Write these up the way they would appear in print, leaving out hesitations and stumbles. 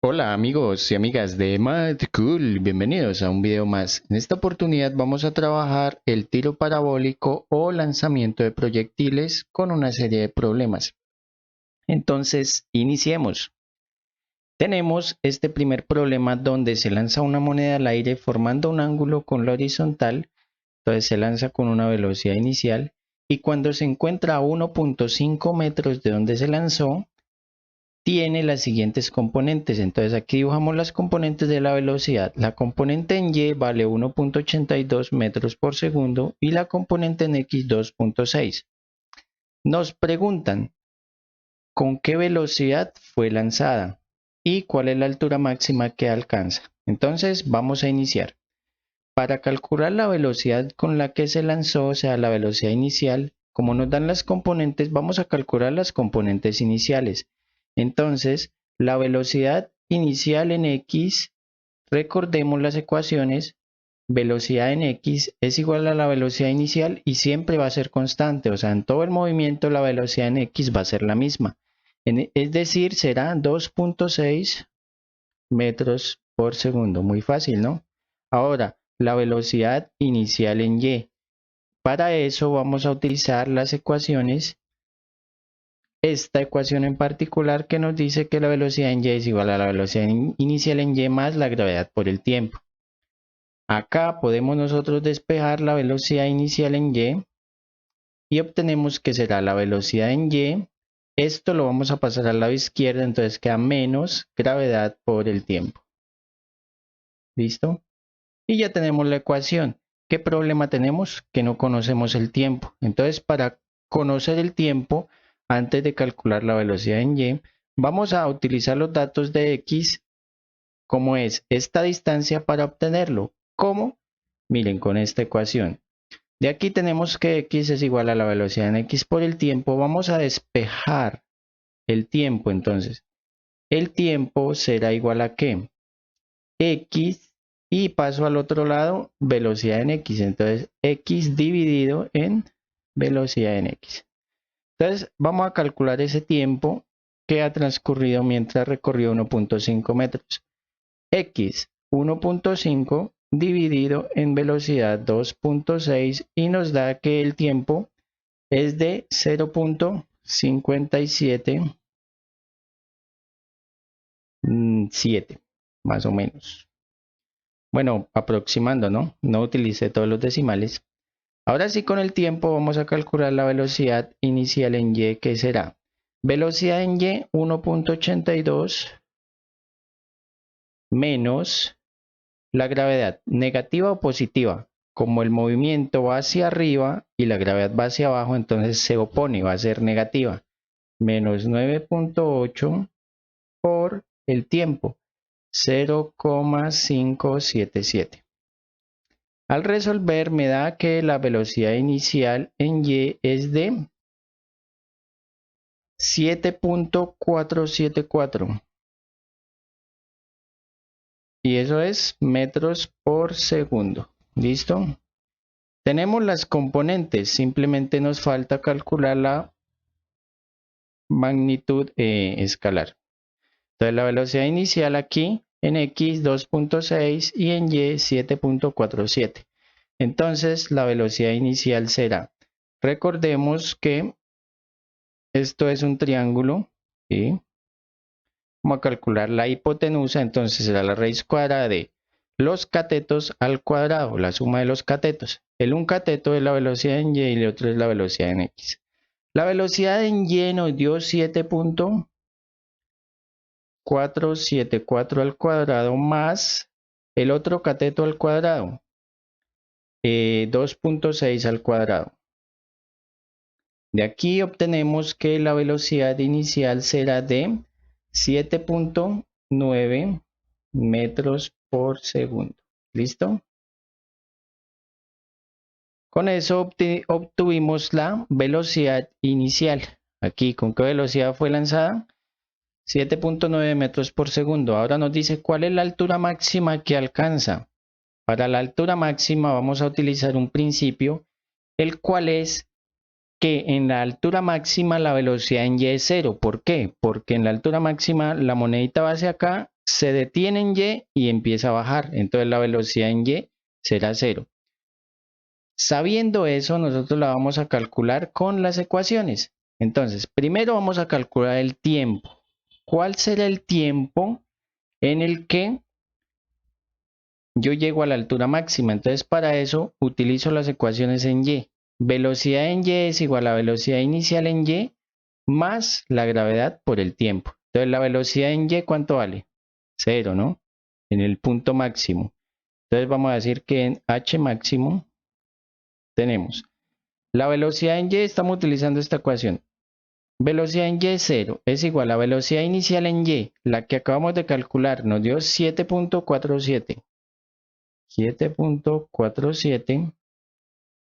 Hola amigos y amigas de Mad Cool, bienvenidos a un video más. En esta oportunidad vamos a trabajar el tiro parabólico o lanzamiento de proyectiles con una serie de problemas. Entonces, iniciemos. Tenemos este primer problema donde se lanza una moneda al aire formando un ángulo con la horizontal. Entonces se lanza con una velocidad inicial y cuando se encuentra a 1.5 metros de donde se lanzó, tiene las siguientes componentes. Entonces aquí dibujamos las componentes de la velocidad. La componente en y vale 1.82 metros por segundo y la componente en x 2.6. Nos preguntan con qué velocidad fue lanzada y cuál es la altura máxima que alcanza. Entonces vamos a iniciar. Para calcular la velocidad con la que se lanzó, o sea, la velocidad inicial, como nos dan las componentes, vamos a calcular las componentes iniciales. Entonces, la velocidad inicial en x, recordemos las ecuaciones, velocidad en x es igual a la velocidad inicial y siempre va a ser constante, o sea, en todo el movimiento la velocidad en x va a ser la misma. Es decir, será 2.6 metros por segundo. Muy fácil, ¿no? Ahora, la velocidad inicial en y. Para eso vamos a utilizar las ecuaciones. Esta ecuación en particular que nos dice que la velocidad en y es igual a la velocidad inicial en y más la gravedad por el tiempo. Acá podemos nosotros despejar la velocidad inicial en y obtenemos que será la velocidad en y. Esto lo vamos a pasar al lado izquierdo, entonces queda menos gravedad por el tiempo. ¿Listo? Y ya tenemos la ecuación. ¿Qué problema tenemos? Que no conocemos el tiempo. Entonces, para conocer el tiempo, antes de calcular la velocidad en y, vamos a utilizar los datos de x, como es esta distancia para obtenerlo. ¿Cómo? Miren, con esta ecuación. De aquí tenemos que x es igual a la velocidad en x por el tiempo. Vamos a despejar el tiempo, entonces. El tiempo será igual a ¿qué? X y paso al otro lado, velocidad en x. Entonces, x dividido en velocidad en x. Entonces, vamos a calcular ese tiempo que ha transcurrido mientras recorrió 1.5 metros. X 1.5 dividido en velocidad 2.6 y nos da que el tiempo es de 0.577, más o menos. Bueno, aproximando, ¿no? No utilicé todos los decimales. Ahora sí, con el tiempo vamos a calcular la velocidad inicial en y, que será velocidad en y 1.82 menos la gravedad, negativa o positiva. Como el movimiento va hacia arriba y la gravedad va hacia abajo, entonces se opone, va a ser negativa. Menos 9.8 por el tiempo, 0,577. Al resolver me da que la velocidad inicial en y es de 7.474 y eso es metros por segundo. ¿Listo? Tenemos las componentes, simplemente nos falta calcular la magnitud escalar. Entonces la velocidad inicial aquí en x 2.6 y en y 7.47. Entonces la velocidad inicial será, recordemos que esto es un triángulo, ¿sí? Vamos a calcular la hipotenusa, entonces será la raíz cuadrada de los catetos al cuadrado, la suma de los catetos. Un cateto es la velocidad en y el otro es la velocidad en x. La velocidad en y nos dio 7.474 al cuadrado más el otro cateto al cuadrado, 2.6 al cuadrado. De aquí obtenemos que la velocidad inicial será de 7.9 metros por segundo. ¿Listo? Con eso obtuvimos la velocidad inicial. Aquí, ¿con qué velocidad fue lanzada? 7.9 metros por segundo. Ahora nos dice cuál es la altura máxima que alcanza. Para la altura máxima vamos a utilizar un principio, el cual es que en la altura máxima la velocidad en y es cero. ¿Por qué? Porque en la altura máxima la monedita va hacia acá se detiene en Y y empieza a bajar. Entonces la velocidad en Y será 0. Sabiendo eso, nosotros la vamos a calcular con las ecuaciones. Entonces, primero vamos a calcular el tiempo. ¿Cuál será el tiempo en el que yo llego a la altura máxima? Entonces, para eso utilizo las ecuaciones en Y. Velocidad en Y es igual a velocidad inicial en Y más la gravedad por el tiempo. Entonces, la velocidad en Y, ¿cuánto vale? 0, ¿no? En el punto máximo. Entonces, vamos a decir que en H máximo tenemos la velocidad en Y, estamos utilizando esta ecuación. Velocidad en Y 0 es igual a velocidad inicial en Y, la que acabamos de calcular, nos dio 7.47. 7.47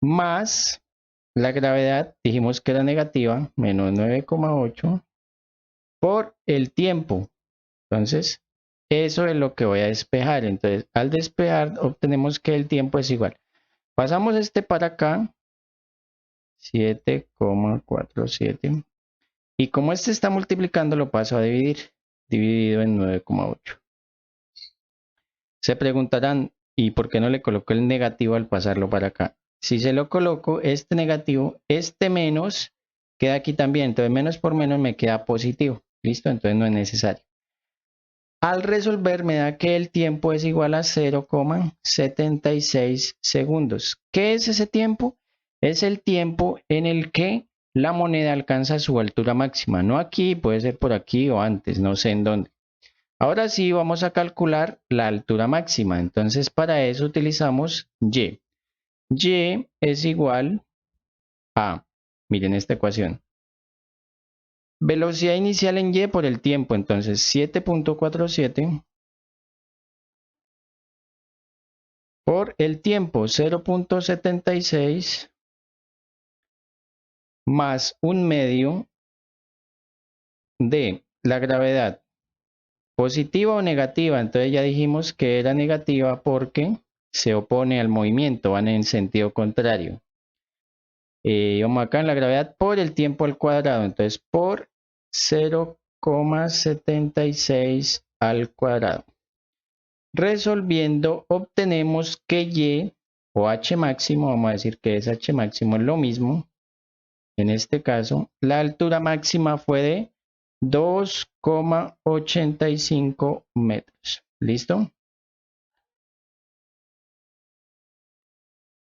más la gravedad, dijimos que era negativa, menos 9,8 por el tiempo. Entonces, eso es lo que voy a despejar. Entonces, al despejar, obtenemos que el tiempo es igual. Pasamos este para acá, 7,47. Y como este está multiplicando, lo paso a dividir. Dividido en 9,8. Se preguntarán, ¿y por qué no le coloco el negativo al pasarlo para acá? Si se lo coloco, este negativo, este menos, queda aquí también. Entonces, menos por menos me queda positivo. ¿Listo? Entonces no es necesario. Al resolver me da que el tiempo es igual a 0,76 segundos. ¿Qué es ese tiempo? Es el tiempo en el que la moneda alcanza su altura máxima. No aquí, puede ser por aquí o antes, no sé en dónde. Ahora sí vamos a calcular la altura máxima. Entonces para eso utilizamos Y. Y es igual a, miren esta ecuación, velocidad inicial en Y por el tiempo. Entonces 7.47 por el tiempo 0.76 más un medio de la gravedad positiva o negativa. Entonces ya dijimos que era negativa porque se opone al movimiento, van en sentido contrario. Vamos acá en la gravedad por el tiempo al cuadrado. Entonces por 0,76 al cuadrado. Resolviendo obtenemos que Y o H máximo, vamos a decir que es H máximo, es lo mismo. En este caso, la altura máxima fue de 2,85 metros. ¿Listo?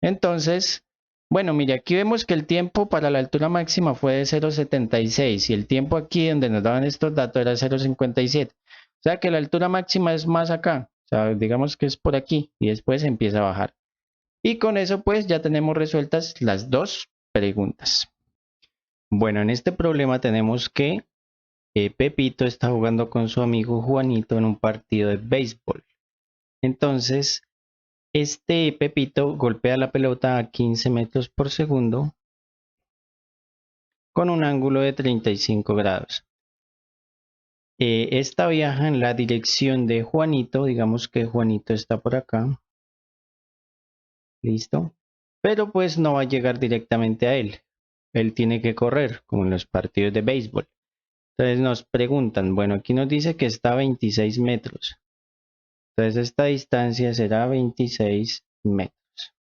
Entonces, bueno, mire, aquí vemos que el tiempo para la altura máxima fue de 0,76 y el tiempo aquí donde nos daban estos datos era 0,57. O sea que la altura máxima es más acá. O sea, digamos que es por aquí y después empieza a bajar. Y con eso pues ya tenemos resueltas las dos preguntas. Bueno, en este problema tenemos que Pepito está jugando con su amigo Juanito en un partido de béisbol. Entonces, este Pepito golpea la pelota a 15 metros por segundo con un ángulo de 35 grados. Esta viaja en la dirección de Juanito, digamos que Juanito está por acá. Listo. Pero pues no va a llegar directamente a él. Él tiene que correr, como en los partidos de béisbol. Entonces nos preguntan, bueno, aquí nos dice que está a 26 metros. Entonces esta distancia será 26 metros.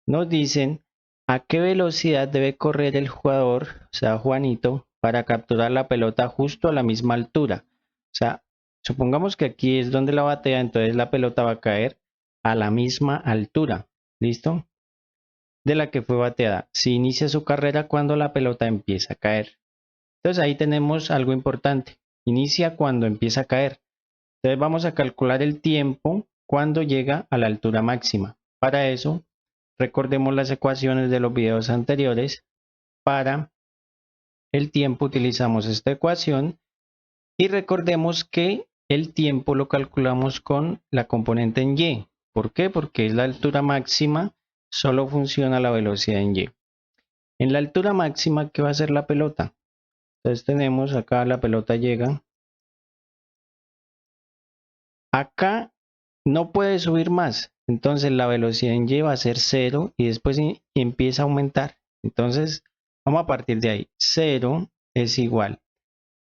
Nos dicen a qué velocidad debe correr el jugador, o sea, Juanito, para capturar la pelota justo a la misma altura. O sea, supongamos que aquí es donde la batea, entonces la pelota va a caer a la misma altura. ¿Listo? De la que fue bateada. Si inicia su carrera cuando la pelota empieza a caer. Entonces ahí tenemos algo importante. Inicia cuando empieza a caer. Entonces vamos a calcular el tiempo cuando llega a la altura máxima. Para eso, recordemos las ecuaciones de los videos anteriores. Para el tiempo utilizamos esta ecuación y recordemos que el tiempo lo calculamos con la componente en Y. ¿Por qué? Porque es la altura máxima, solo funciona la velocidad en Y. En la altura máxima, ¿qué va a hacer la pelota? Entonces tenemos acá la pelota llega. Acá no puede subir más. Entonces la velocidad en Y va a ser 0 y después empieza a aumentar. Entonces vamos a partir de ahí. 0 es igual.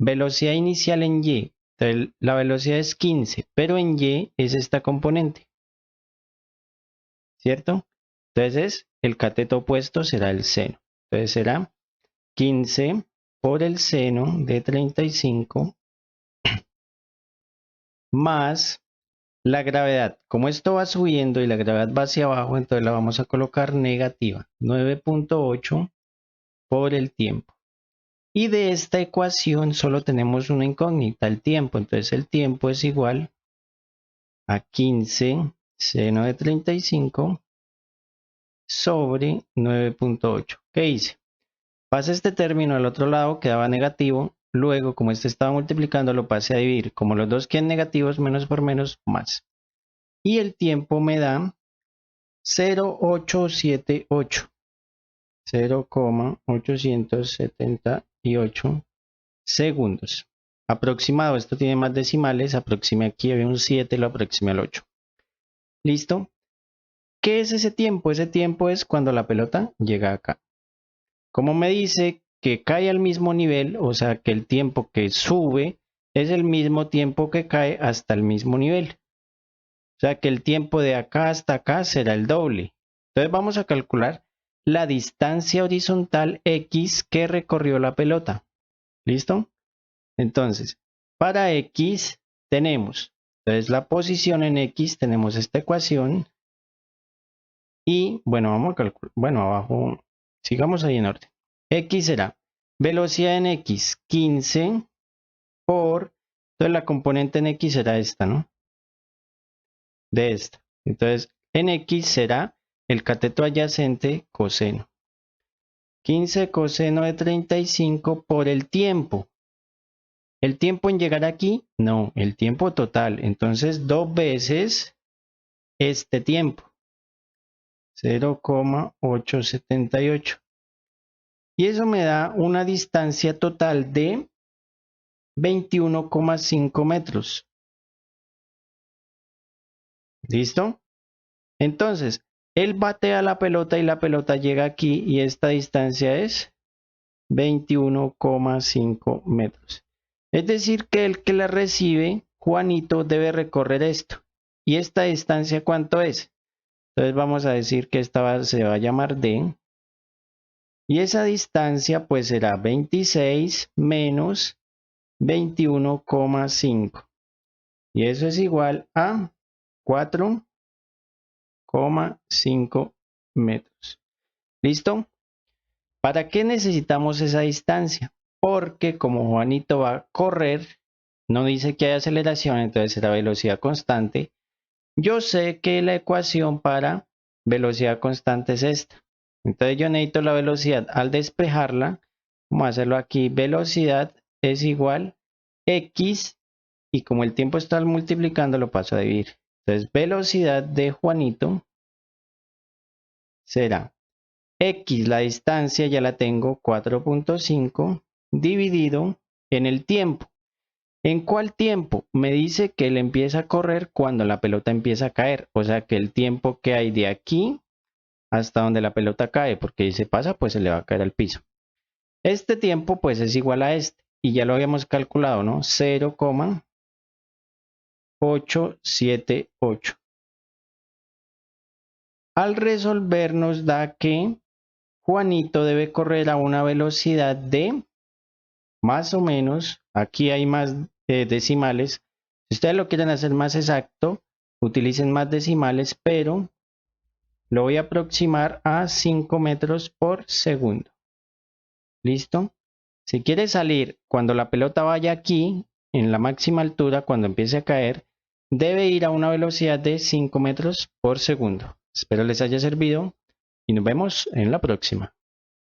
Velocidad inicial en Y, Entonces la velocidad es 15, pero en y es esta componente, ¿cierto? Entonces el cateto opuesto será el seno. Entonces será 15 por el seno de 35 más la gravedad. Como esto va subiendo y la gravedad va hacia abajo, entonces la vamos a colocar negativa. 9.8 por el tiempo. Y de esta ecuación solo tenemos una incógnita, el tiempo. Entonces el tiempo es igual a 15 seno de 35 sobre 9.8. ¿Qué hice? Pasé este término al otro lado, quedaba negativo. Luego, como este estaba multiplicando, lo pasé a dividir. Como los dos quedan negativos, menos por menos, más. Y el tiempo me da 0,878. 0,878 segundos. Aproximado, esto tiene más decimales, aproxime aquí, había un 7, lo aproximé al 8. ¿Listo? ¿Qué es ese tiempo? Ese tiempo es cuando la pelota llega acá. Como me dice que cae al mismo nivel, o sea que el tiempo que sube es el mismo tiempo que cae hasta el mismo nivel. O sea que el tiempo de acá hasta acá será el doble. Entonces vamos a calcular la distancia horizontal X que recorrió la pelota. ¿Listo? Entonces, para X tenemos, entonces la posición en X, tenemos esta ecuación. Y bueno, vamos a calcular, bueno, abajo, sigamos ahí en orden. X será velocidad en X 15 por, entonces la componente en X será esta, ¿no? De esta. Entonces en X será el cateto adyacente coseno. 15 coseno de 35 por el tiempo. ¿El tiempo en llegar aquí? No, el tiempo total. Entonces 2 veces este tiempo. 0,878. Y eso me da una distancia total de 21,5 metros. ¿Listo? Entonces, él batea la pelota y la pelota llega aquí y esta distancia es 21,5 metros. Es decir, que el que la recibe, Juanito, debe recorrer esto. ¿Y esta distancia cuánto es? Entonces vamos a decir que esta se va a llamar D. Y esa distancia pues será 26 menos 21,5. Y eso es igual a 4,5 metros. ¿Listo? ¿Para qué necesitamos esa distancia? Porque como Juanito va a correr, no dice que hay aceleración, entonces será velocidad constante. Yo sé que la ecuación para velocidad constante es esta. Entonces yo necesito la velocidad al despejarla. Vamos a hacerlo aquí. Velocidad es igual X. Y como el tiempo está multiplicando, lo paso a dividir. Entonces velocidad de Juanito será X, la distancia ya la tengo, 4.5 dividido en el tiempo. ¿En cuál tiempo? Me dice que él empieza a correr cuando la pelota empieza a caer. O sea que el tiempo que hay de aquí hasta donde la pelota cae, porque si se pasa, pues se le va a caer al piso. Este tiempo pues es igual a este. Y ya lo habíamos calculado, ¿no? 0,878. Al resolver nos da que Juanito debe correr a una velocidad de más o menos, aquí hay más decimales. Si ustedes lo quieren hacer más exacto, utilicen más decimales, pero lo voy a aproximar a 5 metros por segundo. ¿Listo? Si quiere salir cuando la pelota vaya aquí, en la máxima altura, cuando empiece a caer, debe ir a una velocidad de 5 metros por segundo. Espero les haya servido y nos vemos en la próxima.